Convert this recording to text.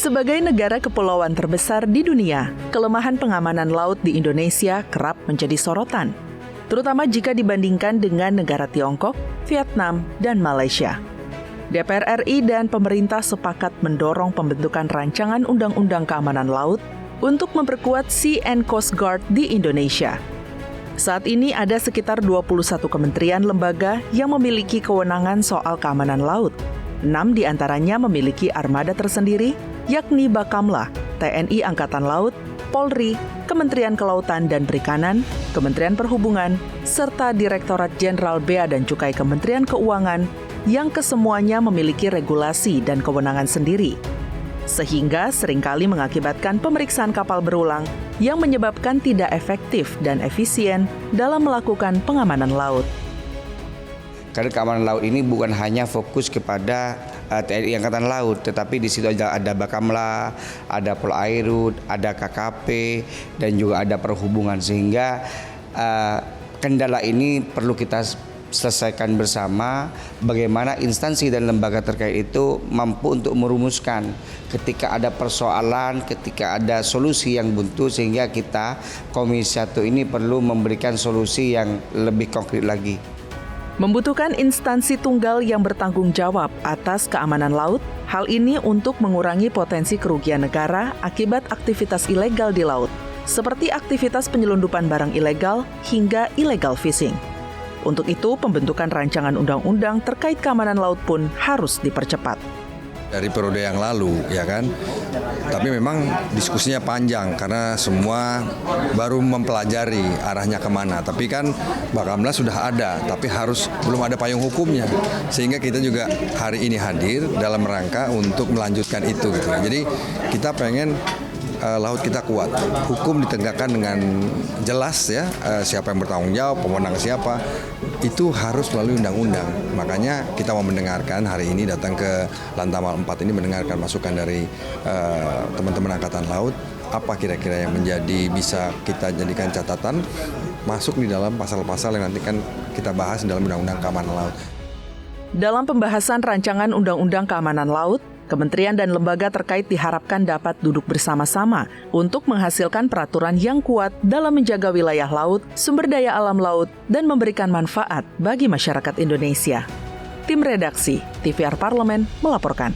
Sebagai negara kepulauan terbesar di dunia, kelemahan pengamanan laut di Indonesia kerap menjadi sorotan, terutama jika dibandingkan dengan negara Tiongkok, Vietnam, dan Malaysia. DPR RI dan pemerintah sepakat mendorong pembentukan rancangan Undang-Undang Keamanan Laut untuk memperkuat Sea and Coast Guard di Indonesia. Saat ini ada sekitar 21 kementerian lembaga yang memiliki kewenangan soal keamanan laut. 6 diantaranya memiliki armada tersendiri, yakni Bakamla, TNI Angkatan Laut, Polri, Kementerian Kelautan dan Perikanan, Kementerian Perhubungan, serta Direktorat Jenderal Bea dan Cukai Kementerian Keuangan yang kesemuanya memiliki regulasi dan kewenangan sendiri. Sehingga seringkali mengakibatkan pemeriksaan kapal berulang yang menyebabkan tidak efektif dan efisien dalam melakukan pengamanan laut. Karena keamanan laut ini bukan hanya fokus kepada TNI Angkatan Laut, tetapi di situ ada Bakamla, ada Polairut, ada KKP, dan juga ada perhubungan. Sehingga kendala ini perlu kita selesaikan bersama, bagaimana instansi dan lembaga terkait itu mampu untuk merumuskan ketika ada persoalan, ketika ada solusi yang buntu, sehingga kita Komisi 1 ini perlu memberikan solusi yang lebih konkret lagi. Membutuhkan instansi tunggal yang bertanggung jawab atas keamanan laut, hal ini untuk mengurangi potensi kerugian negara akibat aktivitas ilegal di laut, seperti aktivitas penyelundupan barang ilegal hingga illegal fishing. Untuk itu, pembentukan rancangan undang-undang terkait keamanan laut pun harus dipercepat. Dari periode yang lalu, ya kan. Tapi memang diskusinya panjang karena semua baru mempelajari arahnya kemana. Tapi kan Bakamla sudah ada, tapi belum ada payung hukumnya. Sehingga kita juga hari ini hadir dalam rangka untuk melanjutkan itu. Gitu. Jadi kita pengen laut kita kuat, hukum ditegakkan dengan jelas ya, siapa yang bertanggung jawab, pemenang siapa, itu harus melalui undang-undang. Makanya kita mau mendengarkan hari ini datang ke Lantamal 4 ini mendengarkan masukan dari teman-teman Angkatan Laut, apa kira-kira yang menjadi bisa kita jadikan catatan masuk di dalam pasal-pasal yang nanti kan kita bahas dalam Undang-Undang Keamanan Laut. Dalam pembahasan rancangan Undang-Undang Keamanan Laut, kementerian dan lembaga terkait diharapkan dapat duduk bersama-sama untuk menghasilkan peraturan yang kuat dalam menjaga wilayah laut, sumber daya alam laut, dan memberikan manfaat bagi masyarakat Indonesia. Tim Redaksi TVR Parlemen melaporkan.